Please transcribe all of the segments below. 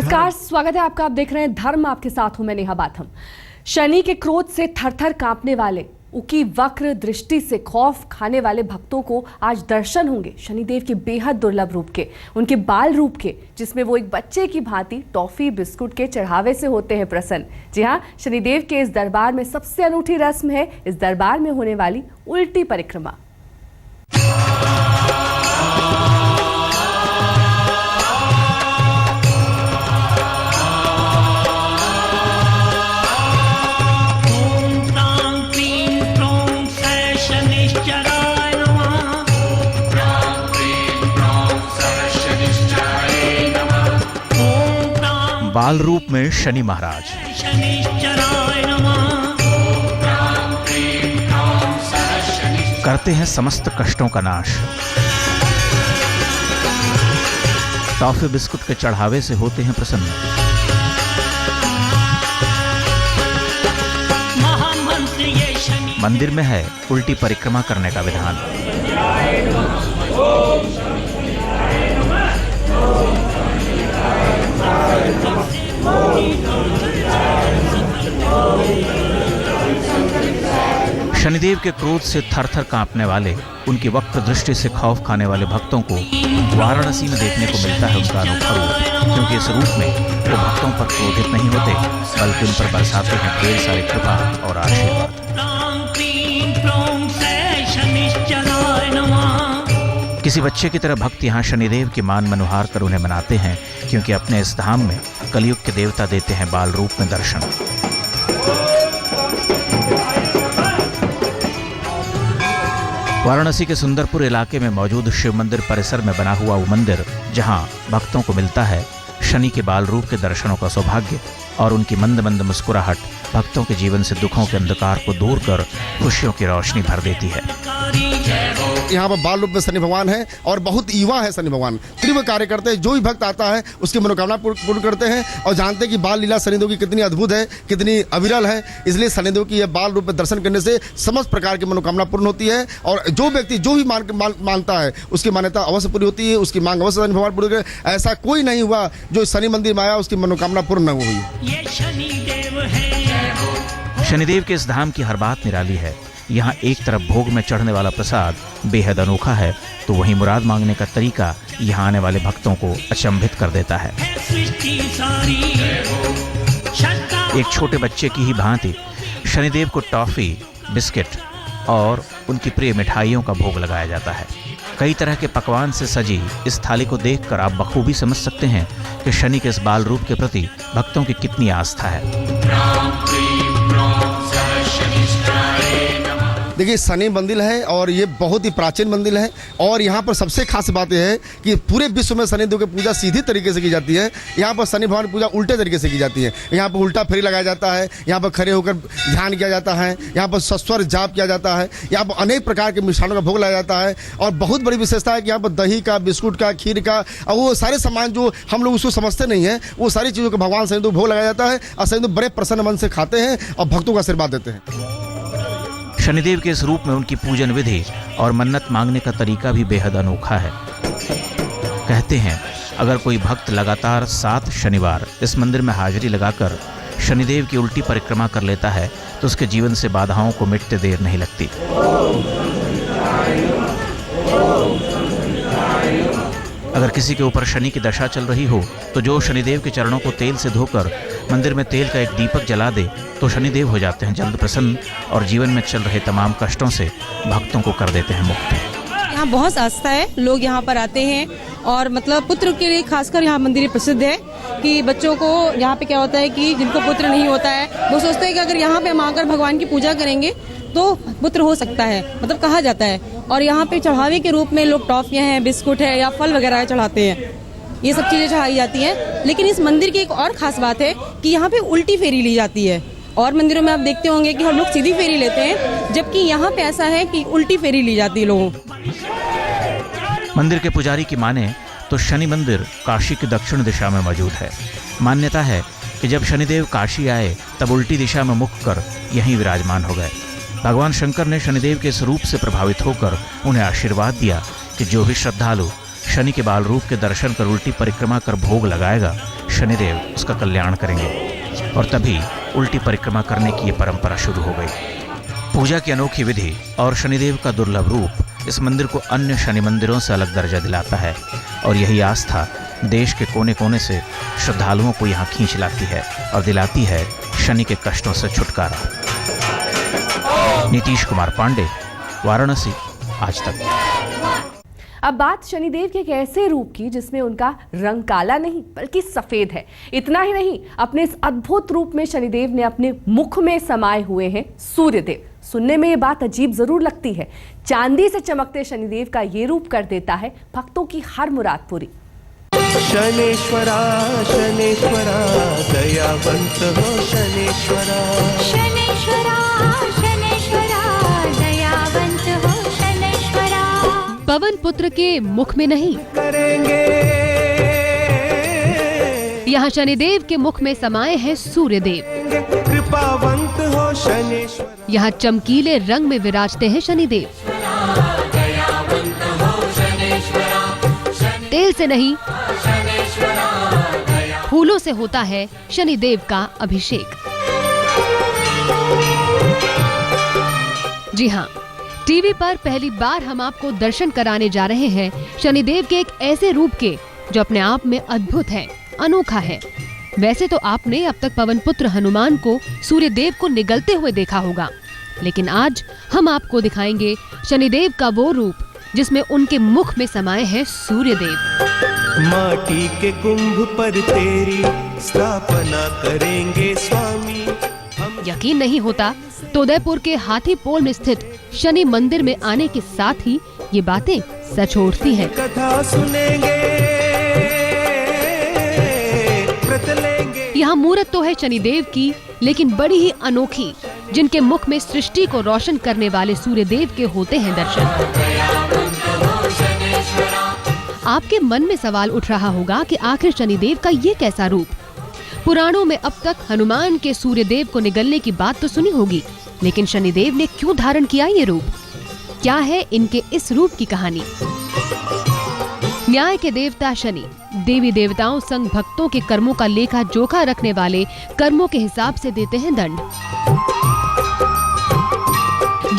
नमस्कार, स्वागत है आपका। आप देख रहे हैं धर्म, आपके साथ हूं मैं नेहा बाथम। शनि के क्रोध से थरथर कांपने वाले, उनकी वक्र दृष्टि से खौफ खाने वाले भक्तों को आज दर्शन होंगे शनिदेव के बेहद दुर्लभ रूप के, उनके बाल रूप के, जिसमें वो एक बच्चे की भांति टॉफी बिस्कुट के चढ़ावे से होते हैं प्रसन्न। जी हाँ, शनिदेव के इस दरबार में सबसे अनूठी रस्म है इस दरबार में होने वाली उल्टी परिक्रमा। बाल रूप में शनि महाराज, करते हैं समस्त कष्टों का नाश। टॉफी बिस्कुट के चढ़ावे से होते हैं प्रसन्न। मंदिर में है उल्टी परिक्रमा करने का विधान। शनिदेव के क्रोध से थरथर कांपने वाले, उनकी वक्र दृष्टि से खौफ खाने वाले भक्तों को वाराणसी में देखने को मिलता है उनका अनोखा रूप, क्योंकि इस रूप में वो भक्तों पर क्रोधित नहीं होते, बल्कि उन पर बरसाते हैं ढेर सारी कृपा और आशीर्वाद। किसी बच्चे की तरह भक्त यहाँ शनिदेव की मान मनुहार कर उन्हें मनाते हैं, क्योंकि अपने इस धाम में कलयुग के देवता देते हैं बाल रूप में दर्शन। वाराणसी के सुंदरपुर इलाके में मौजूद शिव मंदिर परिसर में बना हुआ वो मंदिर, जहां भक्तों को मिलता है शनि के बाल रूप के दर्शनों का सौभाग्य, और उनकी मंद मंद मुस्कुराहट भक्तों के जीवन से दुखों के अंधकार को दूर कर खुशियों की रोशनी भर देती है। यहाँ पर बाल रूप में शनि भगवान है और बहुत युवा है शनि भगवान। तीव्र कार्य करते हैं, जो भी भक्त आता है उसकी मनोकामना पूर्ण करते हैं, और जानते हैं कि बाल लीला शनिदेव की कितनी अद्भुत है, कितनी अविरल है। इसलिए शनिदेव की यह बाल रूप में दर्शन करने से समस्त प्रकार की मनोकामना पूर्ण होती है, और जो व्यक्ति जो भी मानता है उसकी मान्यता अवश्य पूरी होती है, उसकी मांग अवश्य शनि भगवान पूरी करे। ऐसा कोई नहीं हुआ जो शनि मंदिर में आया उसकी मनोकामना पूर्ण न हुई। शनिदेव के इस धाम की हर बात निराली है। यहाँ एक तरफ भोग में चढ़ने वाला प्रसाद बेहद अनोखा है, तो वहीं मुराद मांगने का तरीका यहाँ आने वाले भक्तों को अचंभित कर देता है। एक छोटे बच्चे की ही भांति शनिदेव को टॉफी, बिस्किट और उनकी प्रिय मिठाइयों का भोग लगाया जाता है। कई तरह के पकवान से सजी इस थाली को देखकर आप बखूबी समझ सकते हैं कि शनि के इस बाल रूप के प्रति भक्तों की कितनी आस्था है। देखिए, शनि मंदिर है और ये बहुत ही प्राचीन मंदिर है, और यहाँ पर सबसे खास बात यह है कि पूरे विश्व में शनिदेव की पूजा सीधी तरीके से की जाती है। यहाँ पर शनि भगवान की पूजा उल्टे तरीके से की जाती है। यहाँ पर उल्टा फेरी लगाया जाता है, यहाँ पर खड़े होकर ध्यान किया जाता है, यहाँ पर सस्वर जाप किया जाता है, यहाँ पर अनेक प्रकार के मिष्ठानों का भोग लगाया जाता है। और बहुत बड़ी विशेषता है कि यहाँ पर दही का, बिस्कुट का, खीर का, और वो सारे सामान जो हम लोग उसको समझते नहीं है, वो सारी चीज़ों का भगवान शनिदेव भोग लगाया जाता है, और शनिदेव बड़े प्रसन्न मन से खाते हैं और भक्तों का आशीर्वाद देते हैं। शनिदेव के इस रूप में उनकी पूजन विधि और मन्नत मांगने का तरीका भी बेहद अनोखा है। कहते हैं, अगर कोई भक्त लगातार 7 शनिवार इस मंदिर में हाजिरी लगाकर शनिदेव की उल्टी परिक्रमा कर लेता है, तो उसके जीवन से बाधाओं को मिटते देर नहीं लगती। अगर किसी के ऊपर शनि की दशा चल रही हो, तो जो शनिदेव के चरणों को तेल से धोकर मंदिर में तेल का एक दीपक जला दे, तो शनिदेव हो जाते हैं जल्द प्रसन्न, और जीवन में चल रहे तमाम कष्टों से भक्तों को कर देते हैं मुक्त। यहाँ बहुत आस्था है, लोग यहाँ पर आते हैं, और मतलब पुत्र के लिए खासकर यहाँ मंदिर प्रसिद्ध है कि बच्चों को यहाँ पे क्या होता है कि जिनको पुत्र नहीं होता है, वो सोचते हैं कि अगर यहाँ पे हम आकर भगवान की पूजा करेंगे तो पुत्र हो सकता है, मतलब कहा जाता है। और यहाँ पे चढ़ावे के रूप में लोग टॉफियाँ हैं, बिस्कुट है या फल वगैरह चढ़ाते हैं, ये सब चीज़ें चढ़ाई जाती हैं। लेकिन इस मंदिर की एक और खास बात है कि यहाँ पे उल्टी फेरी ली जाती है। और मंदिरों में आप देखते होंगे कि हम लोग सीधी फेरी लेते हैं, जबकि यहाँ पे ऐसा है कि उल्टी फेरी ली जाती है लोगों। मंदिर के पुजारी की माने तो शनि मंदिर काशी की दक्षिण दिशा में मौजूद है। मान्यता है कि जब शनिदेव काशी आए तब उल्टी दिशा में मुख कर यहीं विराजमान हो गए। भगवान शंकर ने शनिदेव के इस रूप से प्रभावित होकर उन्हें आशीर्वाद दिया कि जो भी श्रद्धालु शनि के बाल रूप के दर्शन कर उल्टी परिक्रमा कर भोग लगाएगा, शनिदेव उसका कल्याण करेंगे। और तभी उल्टी परिक्रमा करने की ये परंपरा शुरू हो गई। पूजा की अनोखी विधि और शनिदेव का दुर्लभ रूप इस मंदिर को अन्य शनि मंदिरों से अलग दर्जा दिलाता है और यही आस्था देश के कोने कोने से श्रद्धालुओं को यहाँ खींच लाती है और दिलाती है शनि के कष्टों से छुटकारा। नीतीश कुमार पांडे, वाराणसी, आज तक। अब बात शनिदेव के एक ऐसे रूप की जिसमें उनका रंग काला नहीं बल्कि सफेद है। इतना ही नहीं, अपने इस अद्भुत रूप में शनिदेव ने अपने मुख में समाये हुए हैं सूर्यदेव। सुनने में ये बात अजीब जरूर लगती है। चांदी से चमकते शनिदेव का ये रूप कर देता है भक्तों की हर मुराद पूरी। शनेश्वरा शनेश्वरा दयावंत हो शनेश्वरा, शनेश्वरा शनेश्वरा दयावंत हो शनेश्वरा। पवन पुत्र के मुख में नहीं, करेंगे यहाँ शनिदेव के मुख में समाये हैं सूर्यदेव। कृपावंत हो शनेश्वरा, यहाँ चमकीले रंग में विराजते हैं शनिदेव। तेल से नहीं, फूलों से होता है शनिदेव का अभिषेक। जी हाँ, टीवी पर पहली बार हम आपको दर्शन कराने जा रहे हैं शनिदेव के एक ऐसे रूप के जो अपने आप में अद्भुत है, अनोखा है। वैसे तो आपने अब तक पवन पुत्र हनुमान को सूर्यदेव को निगलते हुए देखा होगा, लेकिन आज हम आपको दिखाएंगे शनिदेव का वो रूप जिसमें उनके मुख में समाये हैं सूर्यदेव। माटी के कुंभ पर तेरी स्थापना करेंगे स्वामी। यकीन नहीं होता तो उदयपुर के हाथी पोल में स्थित शनि मंदिर में आने के साथ ही ये बातें सच हो उठती हैं। कथा सुनेंगे, व्रत लेंगे। यहाँ मूर्त तो है शनिदेव की, लेकिन बड़ी ही अनोखी, जिनके मुख में सृष्टि को रोशन करने वाले सूर्यदेव के होते हैं दर्शन। आपके मन में सवाल उठ रहा होगा कि आखिर शनिदेव का ये कैसा रूप। पुराणों में अब तक हनुमान के सूर्यदेव को निगलने की बात तो सुनी होगी, लेकिन शनिदेव ने क्यों धारण किया ये रूप? क्या है इनके इस रूप की कहानी? न्याय के देवता शनि देवी देवताओं संग भक्तों के कर्मों का लेखा जोखा रखने वाले कर्मों के हिसाब से देते हैं दंड।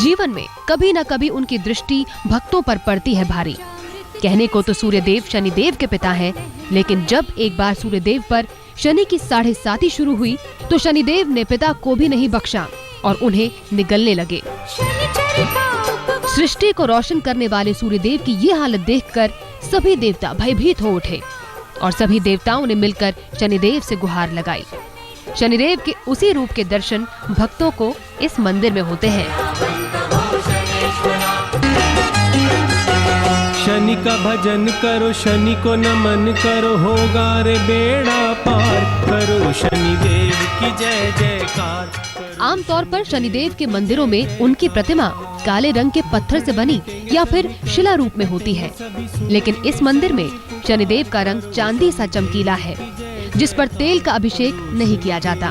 जीवन में कभी न कभी उनकी दृष्टि भक्तों पर पड़ती है भारी। कहने को तो सूर्यदेव शनिदेव के पिता हैं, लेकिन जब एक बार सूर्यदेव पर शनि की 7.5 शुरू हुई तो शनिदेव ने पिता को भी नहीं बख्शा और उन्हें निगलने लगे। सृष्टि को रोशन करने वाले सूर्यदेव की ये हालत देखकर सभी देवता भयभीत हो उठे और सभी देवताओं ने मिलकर शनिदेव से गुहार लगाई। शनिदेव के उसी रूप के दर्शन भक्तों को इस मंदिर में होते हैं। शनि का भजन करो, शनि को नमन करो, होगा रे बेड़ा पार, करो शनिदेव की जय जयकार। आमतौर पर शनिदेव के मंदिरों में उनकी प्रतिमा काले रंग के पत्थर से बनी या फिर शिला रूप में होती है, लेकिन इस मंदिर में शनिदेव का रंग चांदी सा चमकीला है, जिस पर तेल का अभिषेक नहीं किया जाता।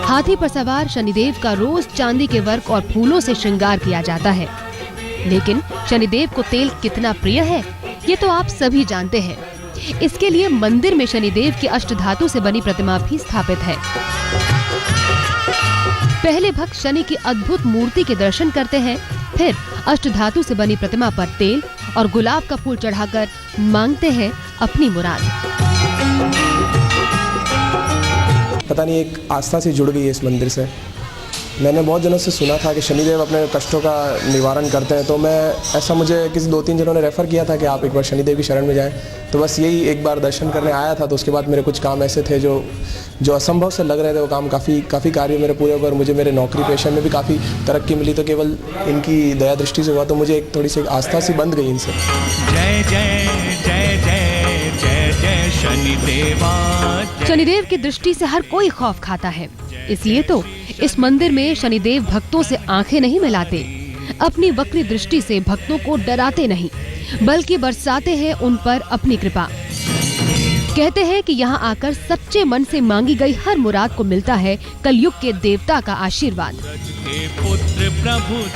हाथी पर सवार शनिदेव का रोज चांदी के वर्क और फूलों से श्रृंगार किया जाता है, लेकिन शनिदेव को तेल कितना प्रिय है ये तो आप सभी जानते हैं। इसके लिए मंदिर में शनिदेव की अष्टधातु से बनी प्रतिमा भी स्थापित है। पहले भक्त शनि की अद्भुत मूर्ति के दर्शन करते हैं, फिर अष्टधातु से बनी प्रतिमा पर तेल और गुलाब का फूल चढ़ाकर मांगते हैं अपनी मुराद। पता नहीं एक आस्था से जुड़ गई है इस मंदिर से। मैंने बहुत जनों से सुना था कि शनिदेव अपने कष्टों का निवारण करते हैं, तो मैं ऐसा मुझे किसी 2-3 जनों ने रेफ़र किया था कि आप एक बार शनिदेव की शरण में जाएं, तो बस यही एक बार दर्शन करने आया था। तो उसके बाद मेरे कुछ काम ऐसे थे जो असंभव से लग रहे थे, वो काम काफ़ी कार्य मेरे पूरे हुए और मुझे मेरे नौकरी पेशे में भी काफ़ी तरक्की मिली। तो केवल इनकी दया दृष्टि से हुआ, तो मुझे एक थोड़ी सी आस्था सी बंध गई इनसे। जय जय जय जय जय जय शनिदेवा। शनिदेव की दृष्टि से हर कोई खौफ खाता है, इसलिए तो इस मंदिर में शनिदेव भक्तों से आंखें नहीं मिलाते, अपनी वक्री दृष्टि से भक्तों को डराते नहीं, बल्कि बरसाते हैं उन पर अपनी कृपा। कहते हैं कि यहाँ आकर सच्चे मन से मांगी गई हर मुराद को मिलता है कलयुग के देवता का आशीर्वाद।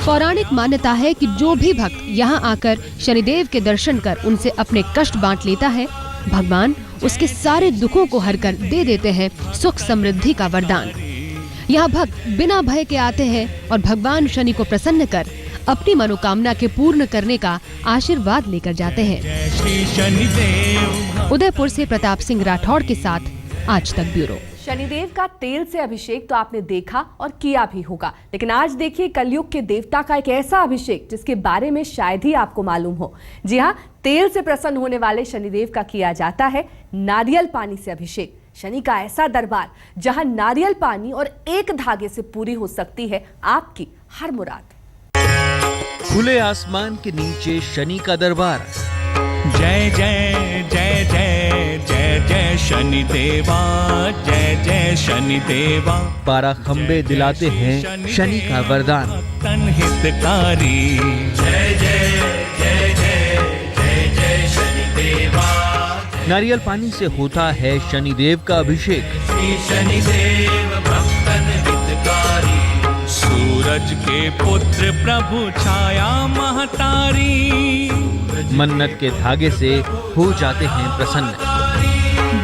पौराणिक मान्यता है कि जो भी भक्त यहाँ आकर शनिदेव के दर्शन कर उनसे अपने कष्ट बांट लेता है, भगवान उसके सारे दुखों को हरकर दे देते हैं सुख समृद्धि का वरदान। यहाँ भक्त बिना भय के आते हैं और भगवान शनि को प्रसन्न कर अपनी मनोकामना के पूर्ण करने का आशीर्वाद लेकर जाते हैं। उदयपुर से प्रताप सिंह राठौड़ के साथ आज तक ब्यूरो। शनिदेव का तेल से अभिषेक तो आपने देखा और किया भी होगा, लेकिन आज देखिए कलयुग के देवता का एक ऐसा अभिषेक जिसके बारे में शायद ही आपको मालूम हो। जी हाँ, तेल से प्रसन्न होने वाले शनिदेव का किया जाता है नारियल पानी से अभिषेक। शनि का ऐसा दरबार जहां नारियल पानी और एक धागे से पूरी हो सकती है आपकी हर मुराद। खुले आसमान के नीचे शनि का दरबार। जय जय जय जय जय जय शनि देवा, जय जय शनि देवा। 12 खंबे दिलाते हैं शनि का वरदान। तन हितकारी, जय जय जय जय जय जय शनि देवा। नारियल पानी से होता है शनिदेव का अभिषेक। शनिदेव भक्तन हितकारी, सूरज के पुत्र प्रभु छाया महतारी। मन्नत के धागे से हो जाते हैं प्रसन्न।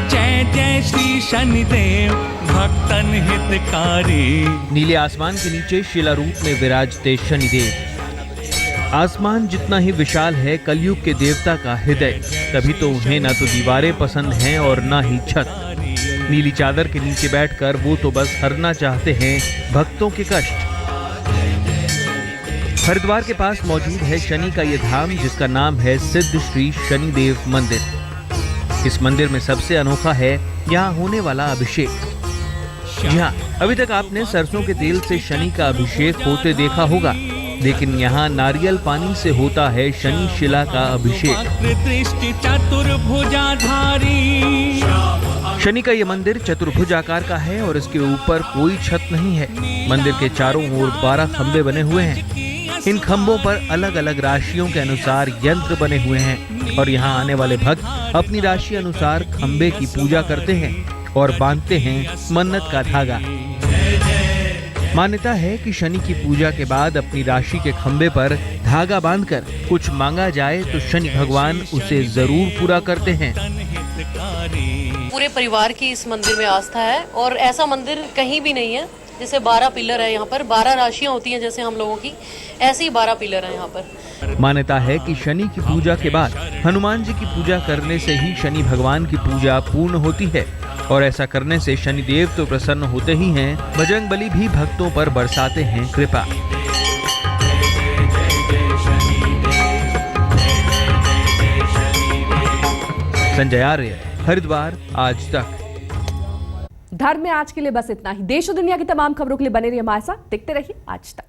जय जय श्री शनिदेव भक्तन हितकारी। नीले आसमान के नीचे शिला रूप में विराजते शनिदेव। आसमान जितना ही विशाल है कलयुग के देवता का हृदय, तभी तो उन्हें न तो दीवारें पसंद हैं और न ही छत। नीली चादर के नीचे बैठकर वो तो बस हरना चाहते हैं भक्तों के कष्ट। हरिद्वार के पास मौजूद है शनि का ये धाम, जिसका नाम है सिद्ध श्री शनिदेव मंदिर। इस मंदिर में सबसे अनोखा है यहाँ होने वाला अभिषेक। जी हाँ, अभी तक आपने सरसों के तेल से शनि का अभिषेक होते देखा होगा, लेकिन यहाँ नारियल पानी से होता है शनि शिला का अभिषेक। शनि का ये मंदिर चतुर्भुज आकार का है और इसके ऊपर कोई छत नहीं है। मंदिर के चारों ओर 12 खंबे बने हुए हैं। इन खंभों पर अलग अलग राशियों के अनुसार यंत्र बने हुए हैं और यहाँ आने वाले भक्त अपनी राशि अनुसार खंबे की पूजा करते हैं और बांधते हैं मन्नत का धागा। मान्यता है कि शनि की पूजा के बाद अपनी राशि के खंबे पर धागा बांधकर कुछ मांगा जाए तो शनि भगवान उसे जरूर पूरा करते हैं। पूरे परिवार की इस मंदिर में आस्था है और ऐसा मंदिर कहीं भी नहीं है। जैसे 12 पिलर है यहाँ पर, 12 राशियाँ होती हैं जैसे हम लोगों की, ऐसे ही 12 पिलर है यहाँ पर। मान्यता है कि शनि की पूजा के बाद हनुमान जी की पूजा करने से ही शनि भगवान की पूजा पूर्ण होती है और ऐसा करने से शनिदेव तो प्रसन्न होते ही हैं, बजरंग बली भी भक्तों पर बरसाते हैं कृपा। संजय आर्य, हरिद्वार, आज तक। धर्म में आज के लिए बस इतना ही। देश और दुनिया की तमाम खबरों के लिए बने रहिए हमारे साथ, देखते रहिए आज तक।